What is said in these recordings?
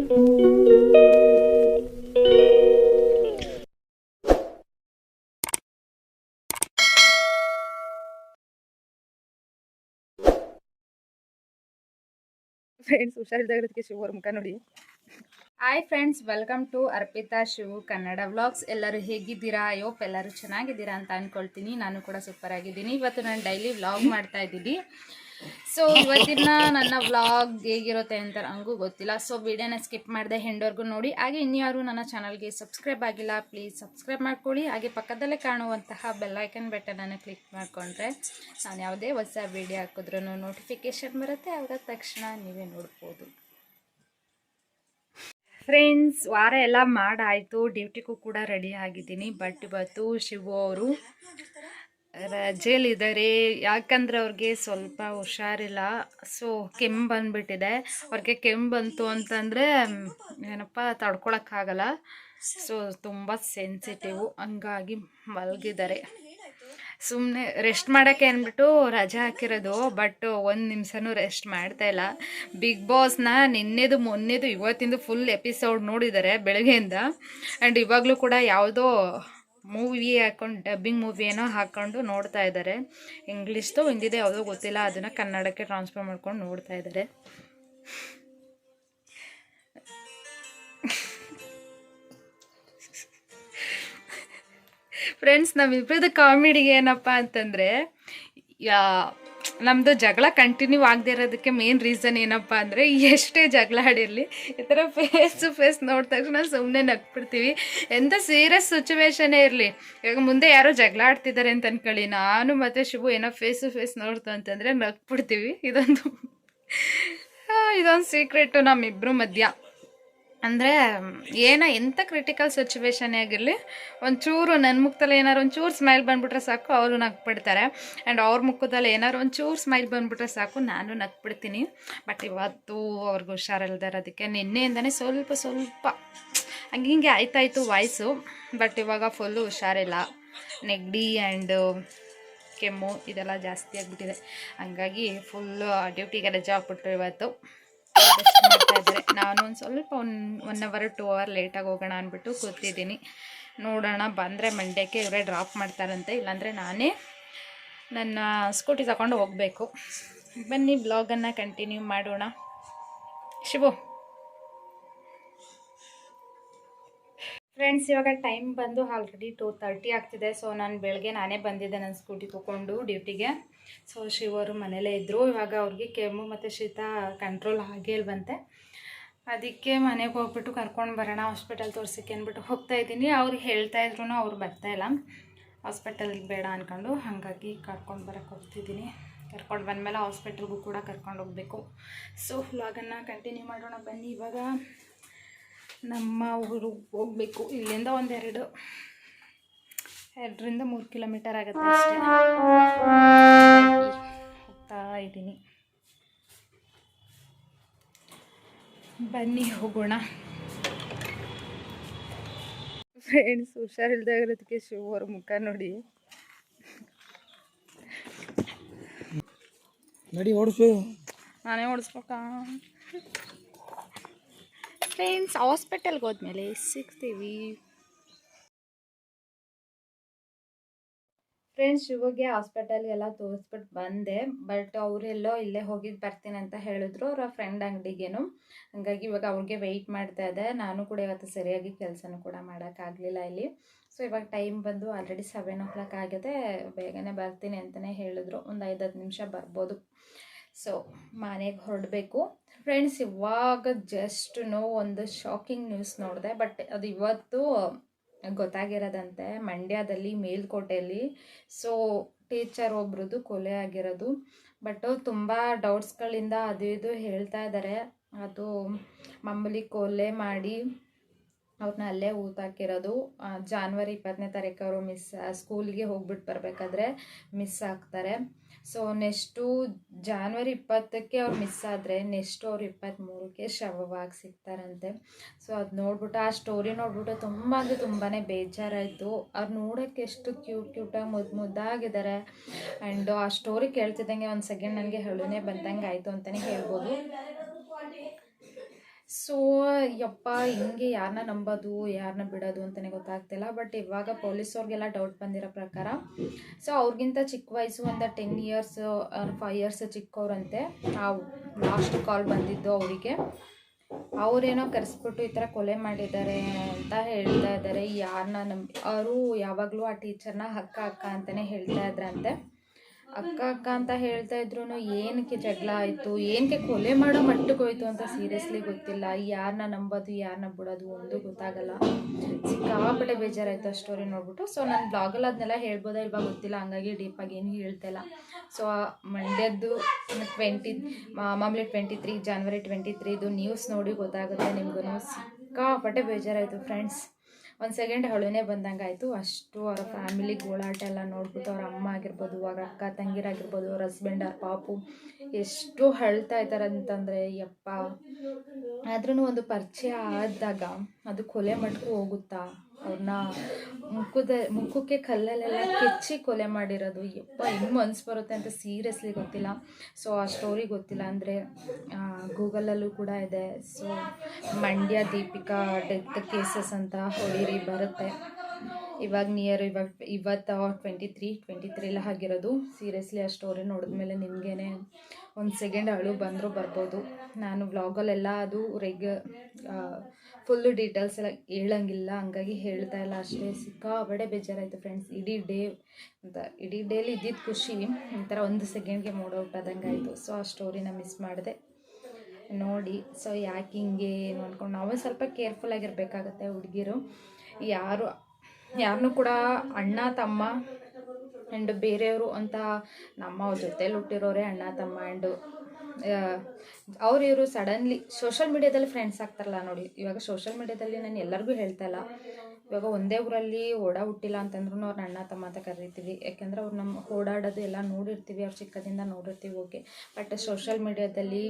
Friends ಹುಷಾರಿಲ್ದಾಗಿರೋದಕ್ಕೆ Shiva ಅವ್ರ ಮುಖ ನೋಡಿ. Hi friends, welcome to Arpita Shivu Kannada vlogs. ಎಲ್ಲರೂ ಹೇಗಿದ್ದೀರಾ? ಯೋಪ್ ಎಲ್ಲರೂ ಚೆನ್ನಾಗಿದ್ದೀರಾ ಅಂತ ಅಂದ್ಕೊಳ್ತೀನಿ. ನಾನು ಕೂಡ ಸೂಪರ್ ಆಗಿದ್ದೀನಿ. ಇವತ್ತು ನಾನು ಡೈಲಿ ವ್ಲಾಗ್ ಮಾಡ್ತಾ ಇದ್ದೀನಿ. ಸೊ ಇವತ್ತಿನ ನನ್ನ ವ್ಲಾಗ್ ಹೇಗಿರುತ್ತೆ ಅಂತ ನನಗೂ ಗೊತ್ತಿಲ್ಲ. ಸೊ ವಿಡಿಯೋನ ಸ್ಕಿಪ್ ಮಾಡಿದೆ ಎಂಡ್ವರೆಗೂ ನೋಡಿ. ಹಾಗೆ ಇನ್ಯಾರು ನನ್ನ ಚಾನಲ್ಗೆ ಸಬ್ಸ್ಕ್ರೈಬ್ ಆಗಿಲ್ಲ, ಪ್ಲೀಸ್ ಸಬ್ಸ್ಕ್ರೈಬ್ ಮಾಡ್ಕೊಳ್ಳಿ. ಹಾಗೆ ಪಕ್ಕದಲ್ಲೇ ಕಾಣುವಂತಹ ಬೆಲ್ಲೈಕನ್ ಬಟನನ್ನು ಕ್ಲಿಕ್ ಮಾಡಿಕೊಂಡ್ರೆ ನಾನು ಯಾವುದೇ ಹೊಸ ವಿಡಿಯೋ ಹಾಕಿದ್ರೂ ನೋಟಿಫಿಕೇಷನ್ ಬರುತ್ತೆ. ಆವಾಗ ತಕ್ಷಣ ನೀವೇ ನೋಡ್ಬೋದು. ಫ್ರೆಂಡ್ಸ್, ವಾರ ಎಲ್ಲ ಮಾಡಾಯಿತು. ಡ್ಯೂಟಿಗೂ ಕೂಡ ರೆಡಿ ಆಗಿದ್ದೀನಿ. ಬಟ್ ಇವತ್ತು ಶಿವು ಅವರು ರಜೆಯಲ್ಲಿದ್ದಾರೆ. ಯಾಕಂದರೆ ಅವ್ರಿಗೆ ಸ್ವಲ್ಪ ಹುಷಾರಿಲ್ಲ. ಸೊ ಕೆಮ್ಮು ಬಂದುಬಿಟ್ಟಿದೆ. ಅವ್ರಿಗೆ ಕೆಮ್ಮು ಬಂತು ಅಂತಂದರೆ ಏನಪ್ಪ ತಡ್ಕೊಳಕ್ಕಾಗಲ್ಲ. ಸೊ ತುಂಬ ಸೆನ್ಸಿಟಿವು, ಹಂಗಾಗಿ ಮಲಗಿದ್ದಾರೆ. ಸುಮ್ಮನೆ ರೆಸ್ಟ್ ಮಾಡೋಕ್ಕೆ ಅಂದ್ಬಿಟ್ಟು ರಜೆ ಹಾಕಿರೋದು. ಬಟ್ ಒಂದು ನಿಮಿಷನೂ ರೆಸ್ಟ್ ಮಾಡ್ತಾಯಿಲ್ಲ. ಬಿಗ್ ಬಾಸ್ನ ನಿನ್ನೆದು ಮೊನ್ನೆದು ಇವತ್ತಿಂದು ಫುಲ್ ಎಪಿಸೋಡ್ ನೋಡಿದ್ದಾರೆ ಬೆಳಗ್ಗೆಯಿಂದ. ಆ್ಯಂಡ್ ಇವಾಗಲೂ ಕೂಡ ಯಾವುದೋ ಮೂವಿ ಹಾಕೊಂಡು ಡಬ್ಬಿಂಗ್ ಮೂವಿ ಏನೋ ಹಾಕ್ಕೊಂಡು ನೋಡ್ತಾ ಇದ್ದಾರೆ. ಇಂಗ್ಲೀಷ್ದು ಹಿಂದಿದೆ ಯಾವುದೋ ಗೊತ್ತಿಲ್ಲ, ಅದನ್ನು ಕನ್ನಡಕ್ಕೆ ಟ್ರಾನ್ಸ್ಫರ್ ಮಾಡ್ಕೊಂಡು ನೋಡ್ತಾ ಇದ್ದಾರೆ. ಫ್ರೆಂಡ್ಸ್, ನಮ್ಮಿಬ್ಬರದ್ದು ಕಾಮಿಡಿಗೆ ಏನಪ್ಪ ಅಂತಂದರೆ, ನಮ್ಮದು ಜಗಳ ಕಂಟಿನ್ಯೂ ಆಗದೆ ಇರೋದಕ್ಕೆ ಮೇನ್ ರೀಸನ್ ಏನಪ್ಪ ಅಂದರೆ, ಎಷ್ಟೇ ಜಗಳ ಆಡಿರಲಿ ಈ ಥರ ಫೇಸ್ ಟು ಫೇಸ್ ನೋಡಿದ ತಕ್ಷಣ ಸುಮ್ಮನೆ ನಗ್ಬಿಡ್ತೀವಿ. ಎಂಥ ಸೀರಿಯಸ್ ಸಿಚುವೇಶನೇ ಇರಲಿ. ಇವಾಗ ಮುಂದೆ ಯಾರೋ ಜಗಳ ಆಡ್ತಿದ್ದಾರೆ ಅಂತ ಅಂದ್ಕೊಳ್ಳಿ, ನಾನು ಮತ್ತು ಶಿವು ಏನೋ ಫೇಸ್ ಟು ಫೇಸ್ ನೋಡ್ತು ಅಂತಂದರೆ ನಗ್ಬಿಡ್ತೀವಿ. ಇದೊಂದು ಸೀಕ್ರೆಟು ನಮ್ಮಿಬ್ಬರು ಮಧ್ಯ. ಅಂದರೆ ಎಂಥ ಕ್ರಿಟಿಕಲ್ ಸಿಚುವೇಶನ್ ಆಗಿರಲಿ, ಒಂಚೂರು ನನ್ನ ಮುಖದಲ್ಲಿ ಏನಾರು ಒಂಚೂರು ಸ್ಮೈಲ್ ಬಂದುಬಿಟ್ರೆ ಸಾಕು, ಅವರು ನಗ್ಬಿಡ್ತಾರೆ. ಆ್ಯಂಡ್ ಅವ್ರ ಮುಖದಲ್ಲಿ ಏನಾರು ಒಂಚೂರು ಸ್ಮೈಲ್ ಬಂದುಬಿಟ್ರೆ ಸಾಕು, ನಾನು ನಗ್ಬಿಡ್ತೀನಿ. ಬಟ್ ಇವತ್ತು ಅವ್ರಿಗೆ ಹುಷಾರಿಲ್ದಾರೆ. ಅದಕ್ಕೆ ನಿನ್ನೆಯಿಂದನೇ ಸ್ವಲ್ಪ ಹಂಗೆ ಹಿಂಗೆ ಆಯ್ತಾಯಿತು ವಾಯ್ಸು. ಬಟ್ ಇವಾಗ ಫುಲ್ಲು ಹುಷಾರಿಲ್ಲ. ನೆಗಡಿ ಆ್ಯಂಡ್ ಕೆಮ್ಮು ಇದೆಲ್ಲ ಜಾಸ್ತಿ ಆಗಿಬಿಟ್ಟಿದೆ. ಹಂಗಾಗಿ ಫುಲ್ಲು ಡ್ಯೂಟಿಗೆ ರಜೆ ಹಾಕ್ಬಿಟ್ರು ಇವತ್ತು. ಮಾಡ್ತಾಯಿದ್ದಾರೆ. ನಾನು ಒಂದು ಸ್ವಲ್ಪ 1 ಅವರ್ 2 ಅವರ್ ಲೇಟಾಗಿ ಹೋಗೋಣ ಅಂದ್ಬಿಟ್ಟು ಕೂತಿದ್ದೀನಿ. ನೋಡೋಣ, ಬಂದರೆ ಮಂಡ್ಯಕ್ಕೆ ಇವರೇ ಡ್ರಾಪ್ ಮಾಡ್ತಾರಂತೆ, ಇಲ್ಲಾಂದರೆ ನಾನೇ ನನ್ನ ಸ್ಕೂಟಿ ತಗೊಂಡು ಹೋಗಬೇಕು. ಬನ್ನಿ ಬ್ಲಾಗನ್ನು ಕಂಟಿನ್ಯೂ ಮಾಡೋಣ. ಶಿವು ಫ್ರೆಂಡ್ಸ್, ಇವಾಗ ಟೈಮ್ ಬಂದು ಆಲ್ರೆಡಿ 2:30 ಆಗ್ತಿದೆ. ಸೊ ನಾನು ಬೆಳಗ್ಗೆ ನಾನೇ ಬಂದಿದ್ದೆ ನನ್ನ ಸ್ಕೂಟಿ ತೊಗೊಂಡು ಡ್ಯೂಟಿಗೆ. ಸೊ ಶಿವರು ಮನೇಲೇ ಇದ್ದರು. ಇವಾಗ ಅವ್ರಿಗೆ ಕೆಮ್ಮು ಮತ್ತು ಶೀತ ಕಂಟ್ರೋಲ್ ಆಗೇ ಇಲ್ವಂತೆ. ಅದಕ್ಕೆ ಮನೆಗೆ ಹೋಗ್ಬಿಟ್ಟು ಕರ್ಕೊಂಡು ಬರೋಣ ಹಾಸ್ಪಿಟಲ್ ತೋರಿಸೋಕ್ಕೆ ಅಂದ್ಬಿಟ್ಟು ಹೋಗ್ತಾಯಿದ್ದೀನಿ. ಅವ್ರಿಗೆ ಹೇಳ್ತಾಯಿದ್ರು, ಅವ್ರು ಬರ್ತಾಯಿಲ್ಲ ಹಾಸ್ಪಿಟಲ್ಗೆ ಬೇಡ ಅಂದ್ಕೊಂಡು. ಹಾಗಾಗಿ ಕರ್ಕೊಂಡು ಬರೋಕ್ಕೆ ಹೋಗ್ತಿದ್ದೀನಿ. ಕರ್ಕೊಂಡು ಬಂದಮೇಲೆ ಹಾಸ್ಪಿಟಲ್ಗೂ ಕೂಡ ಕರ್ಕೊಂಡು ಹೋಗಬೇಕು. ಸೊ ವ್ಲಾಗನ್ನು ಕಂಟಿನ್ಯೂ ಮಾಡೋಣ ಬನ್ನಿ. ಇವಾಗ ನಮ್ಮ ಊರಿಗೆ ಹೋಗಬೇಕು. ಇಲ್ಲಿಂದ 2-3 ಕಿಲೋಮೀಟರ್ ಆಗುತ್ತೆ ಅಷ್ಟೇ. ಹೋಗ್ತಾ ಇದ್ದೀನಿ, ಬನ್ನಿ ಹೋಗೋಣ. ಫ್ರೆಂಡ್ಸ್, ಹುಷಾರಿಲ್ದಾಗಿರೋದಕ್ಕೆ ಶಿವ ಅವ್ರ ಮುಖ ನೋಡಿ. ನಾನೇ ಓಡಿಸ್ಬೇಕಾ? ಫ್ರೆಂಡ್ಸ್, ಹಾಸ್ಪಿಟಲ್ಗೆ ಹೋದ್ಮೇಲೆ ಸಿಗ್ತೀವಿ. ಫ್ರೆಂಡ್ಸ್, ಶಿವಗೆ ಹಾಸ್ಪಿಟಲ್ಗೆಲ್ಲ ತೋರಿಸ್ಬಿಟ್ಟು ಬಂದೆ. ಬಟ್ ಅವರೆಲ್ಲೋ ಇಲ್ಲೇ ಹೋಗಿದ್ದು ಬರ್ತೀನಿ ಅಂತ ಹೇಳಿದ್ರು, ಅವರ ಫ್ರೆಂಡ್ ಅಂಗಡಿಗೇನು. ಹಂಗಾಗಿ ಇವಾಗ ಅವ್ರಿಗೆ ವೆಯ್ಟ್ ಮಾಡ್ತಾ ಇದ್ದೆ. ನಾನು ಕೂಡ ಇವತ್ತು ಸರಿಯಾಗಿ ಕೆಲಸನೂ ಕೂಡ ಮಾಡೋಕ್ಕಾಗಲಿಲ್ಲ ಇಲ್ಲಿ. ಸೊ ಇವಾಗ ಟೈಮ್ ಬಂದು ಆಲ್ರೆಡಿ 7 o'clock ಆಗಿದೆ. ಬೇಗನೆ ಬರ್ತೀನಿ ಅಂತಲೇ ಹೇಳಿದ್ರು. ಒಂದು 5-10 ನಿಮಿಷ ಬರ್ಬೋದು. ಸೊ ಮನೆಗೆ ಹೊರಡಬೇಕು. ಫ್ರೆಂಡ್ಸ್, ಇವಾಗ ಜಸ್ಟ್ ಒಂದು ಶಾಕಿಂಗ್ ನ್ಯೂಸ್ ನೋಡಿದೆ. ಬಟ್ ಅದು ಇವತ್ತು ಗೊತ್ತಾಗಿರೋದಂತೆ, ಮಂಡ್ಯದಲ್ಲಿ ಮೇಲ್ಕೋಟೆಯಲ್ಲಿ. ಸೊ ಟೀಚರ್ ಒಬ್ರದ್ದು ಕೊಲೆ ಆಗಿರೋದು. ಬಟ್ ತುಂಬ ಡೌಟ್ಸ್ಗಳಿಂದ ಅದು ಇದು ಹೇಳ್ತಾ ಇದ್ದಾರೆ. ಅದು ಮಾಮೂಲಿ ಕೊಲೆ ಮಾಡಿ ಅವ್ರನ್ನ ಅಲ್ಲೇ ಊತಾಕಿರೋದು. ಜಾನ್ವರಿ 20ನೇ ತಾರೀಕು ಅವರು ಸ್ಕೂಲಿಗೆ ಹೋಗ್ಬಿಟ್ಟು ಬರಬೇಕಾದ್ರೆ ಮಿಸ್ ಆಗ್ತಾರೆ. ಸೊ ನೆಕ್ಸ್ಟು ಜಾನ್ವರಿ 20ಕ್ಕೆ ಅವ್ರು ಮಿಸ್ ಆದರೆ ನೆಕ್ಸ್ಟು ಅವ್ರು 23ಕ್ಕೆ ಶವವಾಗಿ ಸಿಗ್ತಾರಂತೆ. ಸೊ ಅದು ನೋಡ್ಬಿಟ್ಟು, ಆ ಸ್ಟೋರಿ ನೋಡ್ಬಿಟ್ಟು ತುಂಬ ಅಂದರೆ ತುಂಬಾ ಬೇಜಾರಾಯಿತು. ಅವ್ರು ನೋಡೋಕ್ಕೆ ಎಷ್ಟು ಕ್ಯೂಟಾಗಿ ಮುದ್ದಾಗಿದ್ದಾರೆ. ಆ್ಯಂಡ್ ಆ ಸ್ಟೋರಿ ಕೇಳ್ತಿದ್ದಂಗೆ ಒಂದು ಸೆಕೆಂಡ್ ನನಗೆ ಹೇಳೋನೇ ಬಂದಂಗೆ ಆಯಿತು ಅಂತಲೇ ಹೇಳ್ಬೋದು. ಸೊ ಯಪ್ಪ ಹಿಂಗೆ ಯಾರನ್ನ ನಂಬೋದು ಯಾರನ್ನ ಬಿಡೋದು ಅಂತಲೇ ಗೊತ್ತಾಗ್ತಿಲ್ಲ. ಬಟ್ ಇವಾಗ ಪೊಲೀಸವ್ರಿಗೆಲ್ಲ ಡೌಟ್ ಬಂದಿರೋ ಪ್ರಕಾರ ಸೊ ಅವ್ರಿಗಿಂತ ಚಿಕ್ಕ ವಯಸ್ಸು ಒಂದು 10 ಇಯರ್ಸ್ 5 ಇಯರ್ಸ್ ಚಿಕ್ಕವ್ರಂತೆ. ಆ ಲಾಸ್ಟ್ ಕಾಲ್ ಬಂದಿದ್ದು ಅವರಿಗೆ, ಅವರೇನೋ ಕರೆಸ್ಬಿಟ್ಟು ಈ ಥರ ಕೊಲೆ ಮಾಡಿದ್ದಾರೆ ಅಂತ ಹೇಳ್ತಾ ಇದ್ದಾರೆ. ಯಾರನ್ನ ಅವರು ಯಾವಾಗಲೂ ಆ ಟೀಚರ್ನ ಅಕ್ಕ ಅಕ್ಕ ಅಂತಲೇ ಹೇಳ್ತಾ ಇದ್ರಂತೆ. ಅಕ್ಕ ಅಕ್ಕ ಅಂತ ಹೇಳ್ತಾ ಇದ್ರು ಏನಕ್ಕೆ ಜಗಳ ಆಯಿತು, ಏನಕ್ಕೆ ಕೊಲೆ ಮಾಡೋ ಮಟ್ಟಿಗೆ ಹೋಯ್ತು ಅಂತ ಸೀರಿಯಸ್ಲಿ ಗೊತ್ತಿಲ್ಲ. ಯಾರನ್ನ ನಂಬೋದು ಯಾರನ್ನ ಬಿಡೋದು ಒಂದು ಗೊತ್ತಾಗಲ್ಲ. ಸಿಕ್ಕಾಪಟ್ಟೆ ಬೇಜಾರಾಯಿತು ಆ ಸ್ಟೋರಿ ನೋಡ್ಬಿಟ್ಟು. ಸೊ ನಾನು ಬ್ಲಾಗಲ್ಲಿ ಅದನ್ನೆಲ್ಲ ಹೇಳ್ಬೋದಾ ಇಲ್ವಾ ಗೊತ್ತಿಲ್ಲ, ಹಂಗಾಗಿ ಡೀಪಾಗಿ ಏನು ಹೇಳ್ತಾಯಿಲ್ಲ. ಸೊ ಮಂಡ್ಯದ್ದು ಮಾಮೂಲಿ 23 ಜನವರಿ 23 ನ್ಯೂಸ್ ನೋಡಿ ಗೊತ್ತಾಗುತ್ತೆ ನಿಮಗೂ. ಸಿಕ್ಕಾಪಟ್ಟೆ ಬೇಜಾರಾಯಿತು ಫ್ರೆಂಡ್ಸ್. ಒಂದು ಸೆಕೆಂಡ್ ಅಳುನೇ ಬಂದಂಗೆ ಆಯಿತು. ಅಷ್ಟು ಅವರ ಫ್ಯಾಮಿಲಿ ಗೋಳಾಟ ಎಲ್ಲ ನೋಡ್ಬಿಟ್ಟು ಅವ್ರ ಅಮ್ಮ ಆಗಿರ್ಬೋದು, ಅವ್ರ ಅಕ್ಕ ತಂಗಿರಾಗಿರ್ಬೋದು, ಅವ್ರ ಹಸ್ಬೆಂಡ್ ಅವ್ರ ಪಾಪು ಎಷ್ಟು ಅಳ್ತಾ ಇದ್ದಾರೆ ಅಂತಂದರೆ ಯಪ್ಪ. ಆದ್ರೂ ಒಂದು ಪರಿಚಯ ಆದಾಗ ಅದು ಕೊಲೆ ಮಟ್ಗೂ ಹೋಗುತ್ತಾ? ಅವ್ರನ್ನ ಮುಖಕ್ಕೆ ಕಲ್ಲಲ್ಲೆಲ್ಲ ಕೆಚ್ಚಿ ಕೊಲೆ ಮಾಡಿರೋದು ಯಪ್ಪ, ಹೆಂಗೆ ಮನ್ಸು ಬರುತ್ತೆ ಅಂತ ಸೀರಿಯಸ್ಲಿ ಗೊತ್ತಿಲ್ಲ. ಸೊ ಆ ಸ್ಟೋರಿ ಗೊತ್ತಿಲ್ಲ ಅಂದರೆ ಗೂಗಲಲ್ಲೂ ಕೂಡ ಇದೆ. So Mandya Deepika death cases ಅಂತ ಹೊಡೀರಿ ಬರುತ್ತೆ. ಇವಾಗ ಇವತ್ತು 23 ಆಗಿರೋದು. ಸೀರಿಯಸ್ಲಿ ಆ ಸ್ಟೋರಿ ನೋಡಿದ್ಮೇಲೆ ನಿಮಗೇನೆ ಒಂದು ಸೆಕೆಂಡ್ ಅಳು ಬಂದರೂ ಬರ್ಬೋದು. ನಾನು ವ್ಲಾಗಲ್ಲೆಲ್ಲ ಅದು ಫುಲ್ಲು ಡೀಟೇಲ್ಸ್ ಎಲ್ಲ ಹೇಳಂಗಿಲ್ಲ, ಹಂಗಾಗಿ ಹೇಳ್ತಾ ಇಲ್ಲ ಅಷ್ಟೇ. ಸಿಕ್ಕಾಬಡೆ ಬೇಜಾರಾಯಿತು ಫ್ರೆಂಡ್ಸ್. ಇಡೀ ಡೇಲಿ ಇದ್ದಿದ್ದು ಖುಷಿ ಒಂಥರ ಒಂದು ಸೆಕೆಂಡ್ಗೆ ಮೂಡೌಟಾದಂಗೆ ಆಯಿತು. ಸೊ ಆ ಸ್ಟೋರಿನ ಮಿಸ್ ಮಾಡಿದೆ ನೋಡಿ. ಸೊ ಯಾಕೆ ಹಿಂಗೆ ಏನು ಅಂದ್ಕೊಂಡು ನಾವು ಸ್ವಲ್ಪ ಕೇರ್ಫುಲ್ಲಾಗಿರಬೇಕಾಗತ್ತೆ ಹುಡುಗಿರು. ಯಾರನ್ನೂ ಕೂಡ ಅಣ್ಣ ತಮ್ಮ ಆ್ಯಂಡ್ ಬೇರೆಯವರು ಅಂತ ನಮ್ಮ ಜೊತೆಲಿ ಹುಟ್ಟಿರೋರೆ ಅಣ್ಣ ತಮ್ಮ ಆ್ಯಂಡ್ ಇವರು ಸಡನ್ಲಿ ಸೋಷಲ್ ಮೀಡ್ಯಾದಲ್ಲಿ ಫ್ರೆಂಡ್ಸ್ ಆಗ್ತಾರಲ್ಲ ನೋಡಿ. ಇವಾಗ ಸೋಷಲ್ ಮೀಡ್ಯಾದಲ್ಲಿ ನಾನು ಎಲ್ಲರಿಗೂ ಹೇಳ್ತಾ ಇಲ್ಲ, ಇವಾಗ ಒಂದೇ ಊರಲ್ಲಿ ಹುಟ್ಟಿಲ್ಲ ಅಂತಂದ್ರೂ ಅವ್ರನ್ನ ಅಣ್ಣ ತಮ್ಮ ಅಂತ ಕರಿತೀವಿ. ಯಾಕೆಂದರೆ ಅವ್ರು ನಮ್ಮ ಓಡಾಡೋದು ಎಲ್ಲ ನೋಡಿರ್ತೀವಿ, ಅವ್ರು ಚಿಕ್ಕದಿಂದ ನೋಡಿರ್ತೀವಿ, ಓಕೆ. ಬಟ್ ಸೋಷಲ್ ಮೀಡ್ಯಾದಲ್ಲಿ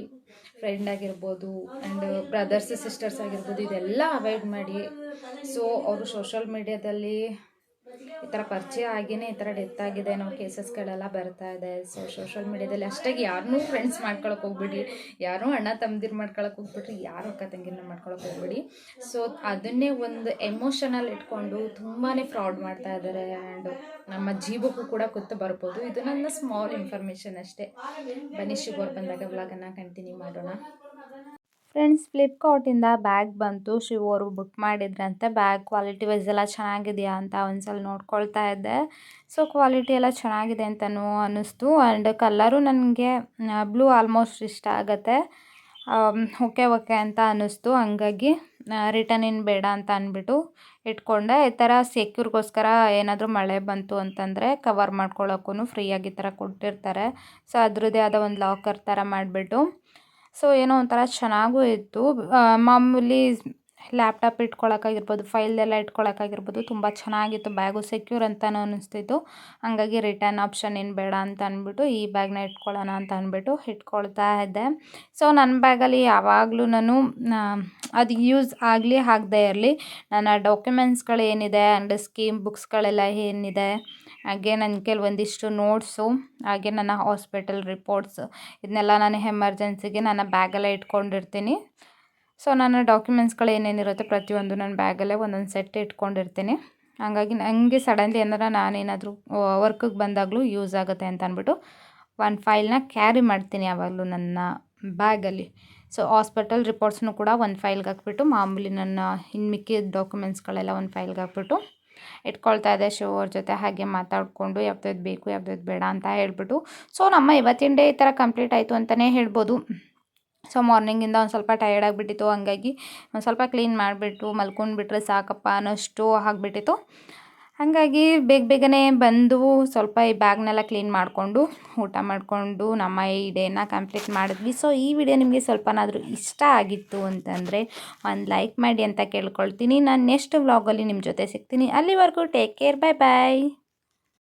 ಫ್ರೆಂಡ್ ಆಗಿರ್ಬೋದು ಆ್ಯಂಡ್ ಬ್ರದರ್ಸ್ ಸಿಸ್ಟರ್ಸ್ ಆಗಿರ್ಬೋದು, ಇದೆಲ್ಲ ಅವಾಯ್ಡ್ ಮಾಡಿ. ಸೊ ಅವರು ಸೋಷಲ್ ಮೀಡ್ಯಾದಲ್ಲಿ ಈ ಥರ ಪರಿಚಯ ಆಗಿಯೇ ಈ ಥರ ಡೆತ್ ಆಗಿದೆ ಅನ್ನೋ ಕೇಸಸ್ಗಳೆಲ್ಲ ಬರ್ತಾ ಇದೆ. ಸೊ ಸೋಷಲ್ ಮೀಡ್ಯಾದಲ್ಲಿ ಅಷ್ಟಾಗಿ ಯಾರನ್ನೂ ಫ್ರೆಂಡ್ಸ್ ಮಾಡ್ಕೊಳಕ್ಕೆ ಹೋಗ್ಬಿಡಿ, ಯಾರೂ ಅಣ್ಣ ತಮ್ಮದಿರು ಮಾಡ್ಕೊಳಕ್ಕೆ ಹೋಗ್ಬಿಟ್ರಿ, ಯಾರು ಅಕ್ಕ ತಂಗಿನ ಮಾಡ್ಕೊಳಕ್ಕೆ ಹೋಗ್ಬಿಡಿ. ಸೊ ಅದನ್ನೇ ಒಂದು ಎಮೋಷನಲ್ ಇಟ್ಕೊಂಡು ತುಂಬಾ ಫ್ರಾಡ್ ಮಾಡ್ತಾ ಇದ್ದಾರೆ. ಆ್ಯಂಡ್ ನಮ್ಮ ಜೀವಕ್ಕೂ ಕೂಡ ಕುತ್ತು ಬರ್ಬೋದು. ಇದು ನನ್ನ ಸ್ಮಾಲ್ ಇನ್ಫಾರ್ಮೇಷನ್ ಅಷ್ಟೇ. ಬನ್ನಿ ಶಿವರ್ ಬಂದಾಗ ವ್ಲಾಗನ್ನು ಕಂಟಿನ್ಯೂ ಮಾಡೋಣ. ಫ್ರೆಂಡ್ಸ್, ಫ್ಲಿಪ್ಕಾರ್ಟಿಂದ ಬ್ಯಾಗ್ ಬಂತು. ಶಿವರು ಬುಕ್ ಮಾಡಿದ್ರಂತೆ. ಬ್ಯಾಗ್ ಕ್ವಾಲಿಟಿ ವೈಸ್ ಎಲ್ಲ ಚೆನ್ನಾಗಿದೆಯಾ ಅಂತ ಒಂದ್ಸಲ ನೋಡ್ಕೊಳ್ತಾ ಇದ್ದೆ. ಸೊ ಕ್ವಾಲಿಟಿ ಎಲ್ಲ ಚೆನ್ನಾಗಿದೆ ಅಂತಲೂ ಅನ್ನಿಸ್ತು. ಆ್ಯಂಡ್ ಕಲರು ನನಗೆ ಬ್ಲೂ ಆಲ್ಮೋಸ್ಟ್ ಇಷ್ಟ ಆಗುತ್ತೆ. ಓಕೆ ಅಂತ ಅನ್ನಿಸ್ತು. ಹಂಗಾಗಿ ರಿಟರ್ನ್ ಏನು ಬೇಡ ಅಂತ ಅಂದ್ಬಿಟ್ಟು ಇಟ್ಕೊಂಡೆ. ಈ ಥರ ಸೆಕ್ಯೂರ್ಗೋಸ್ಕರ ಏನಾದರೂ ಮಳೆ ಬಂತು ಅಂತಂದರೆ ಕವರ್ ಮಾಡ್ಕೊಳ್ಳೋಕ್ಕೂ ಫ್ರೀಯಾಗಿ ಈ ಥರ ಕೊಟ್ಟಿರ್ತಾರೆ. ಸೊ ಅದರದ್ದೇ ಆದ ಒಂದು ಲಾಕರ್ ಥರ ಮಾಡಿಬಿಟ್ಟು, ಸೊ ಏನೋ ಒಂಥರ ಚೆನ್ನಾಗೂ ಇತ್ತು. ಮಾಮೂಲಿ ಲ್ಯಾಪ್ಟಾಪ್ ಇಟ್ಕೊಳ್ಳೋಕ್ಕಾಗಿರ್ಬೋದು, ಫೈಲ್ ಎಲ್ಲ ಇಟ್ಕೊಳ್ಳೋಕ್ಕಾಗಿರ್ಬೋದು, ತುಂಬ ಚೆನ್ನಾಗಿತ್ತು. ಬ್ಯಾಗು ಸೆಕ್ಯೂರ್ ಅಂತಲೂ ಅನ್ನಿಸ್ತಿತ್ತು. ಹಂಗಾಗಿ ರಿಟರ್ನ್ ಆಪ್ಷನ್ ಏನು ಬೇಡ ಅಂತ ಅಂದ್ಬಿಟ್ಟು ಈ ಬ್ಯಾಗ್ನ ಇಟ್ಕೊಳ್ಳೋಣ ಅಂತ ಅಂದ್ಬಿಟ್ಟು ಇಟ್ಕೊಳ್ತಾ ಇದ್ದೆ. ಸೊ ನನ್ನ ಬ್ಯಾಗಲ್ಲಿ ಯಾವಾಗಲೂ ನಾನು ಅದು ಯೂಸ್ ಆಗದೇ ಇರಲಿ, ನನ್ನ ಡಾಕ್ಯುಮೆಂಟ್ಸ್ಗಳು ಏನಿದೆ ಆ್ಯಂಡ್ ಸ್ಕೀಮ್ ಬುಕ್ಸ್ಗಳೆಲ್ಲ ಏನಿದೆ, ಹಾಗೆ ನನ್ನ ಕೆಲವೊಂದಿಷ್ಟು ನೋಟ್ಸು, ಹಾಗೆ ನನ್ನ ಹಾಸ್ಪಿಟಲ್ ರಿಪೋರ್ಟ್ಸ್, ಇದನ್ನೆಲ್ಲ ನಾನು ಎಮರ್ಜೆನ್ಸಿಗೆ ನನ್ನ ಬ್ಯಾಗಲ್ಲೇ ಇಟ್ಕೊಂಡಿರ್ತೀನಿ. ಸೊ ನನ್ನ ಡಾಕ್ಯುಮೆಂಟ್ಸ್ಗಳು ಏನೇನಿರುತ್ತೆ ಪ್ರತಿಯೊಂದು ನನ್ನ ಬ್ಯಾಗಲ್ಲೇ ಒಂದೊಂದು ಸೆಟ್ ಇಟ್ಕೊಂಡಿರ್ತೀನಿ. ಹಾಗಾಗಿ ನನಗೆ ಸಡನ್ಲಿ ಏನಾರ ನಾನೇನಾದರೂ ವರ್ಕಿಗೆ ಬಂದಾಗಲೂ ಯೂಸ್ ಆಗುತ್ತೆ ಅಂತ ಅಂದ್ಬಿಟ್ಟು ಒಂದು ಫೈಲ್ನ ಕ್ಯಾರಿ ಮಾಡ್ತೀನಿ ಯಾವಾಗಲೂ ನನ್ನ ಬ್ಯಾಗಲ್ಲಿ. ಸೊ ಹಾಸ್ಪಿಟಲ್ ರಿಪೋರ್ಟ್ಸ್ನು ಕೂಡ ಒಂದು ಫೈಲ್ಗೆ ಹಾಕ್ಬಿಟ್ಟು, ಮಾಮೂಲಿ ನನ್ನ ಇನ್ನು ಮಿಕ್ಕಿದ ಡಾಕ್ಯುಮೆಂಟ್ಸ್ಗಳೆಲ್ಲ ಒಂದು ಫೈಲ್ಗೆ ಹಾಕ್ಬಿಟ್ಟು ಇಟ್ಕೊಳ್ತಾ ಇದೆ. ಶಿವವ್ರ ಜೊತೆ ಹಾಗೆ ಮಾತಾಡಿಕೊಂಡು ಯಾವ್ದು ಬೇಕು ಯಾವ್ದು ಬೇಡ ಅಂತ ಹೇಳ್ಬಿಟ್ಟು. ಸೊ ನಮ್ಮ ಇವತ್ತಿನ ಡೇ ಈ ಥರ ಕಂಪ್ಲೀಟ್ ಆಯಿತು ಅಂತಲೇ ಹೇಳ್ಬೋದು. ಸೊ ಮಾರ್ನಿಂಗಿಂದ ಒಂದು ಸ್ವಲ್ಪ ಟಯರ್ಡ್ ಆಗಿಬಿಟ್ಟಿತ್ತು. ಹಂಗಾಗಿ ಒಂದು ಸ್ವಲ್ಪ ಕ್ಲೀನ್ ಮಾಡಿಬಿಟ್ಟು ಮಲ್ಕೊಂಡ್ಬಿಟ್ರೆ ಸಾಕಪ್ಪ ಅನ್ನೋಷ್ಟು ಆಗಿಬಿಟ್ಟಿತ್ತು. ಹಾಗಾಗಿ ಬೇಗನೆ ಬಂದು ಸ್ವಲ್ಪ ಈ ಬ್ಯಾಗ್ನೆಲ್ಲ ಕ್ಲೀನ್ ಮಾಡಿಕೊಂಡು ಊಟ ಮಾಡಿಕೊಂಡು ನಮ್ಮ ಈ ಡೇನ ಕಂಪ್ಲೀಟ್ ಮಾಡಿದ್ವಿ. ಸೊ ಈ ವಿಡಿಯೋ ನಿಮಗೆ ಸ್ವಲ್ಪನಾದರೂ ಇಷ್ಟ ಆಗಿತ್ತು ಅಂತಂದರೆ ಒಂದು ಲೈಕ್ ಮಾಡಿ ಅಂತ ಕೇಳ್ಕೊಳ್ತೀನಿ. ನಾನು ನೆಕ್ಸ್ಟ್ ವ್ಲಾಗಲ್ಲಿ ನಿಮ್ಮ ಜೊತೆ ಸಿಗ್ತೀನಿ. ಅಲ್ಲಿವರೆಗೂ ಟೇಕ್ ಕೇರ್, ಬಾಯ್.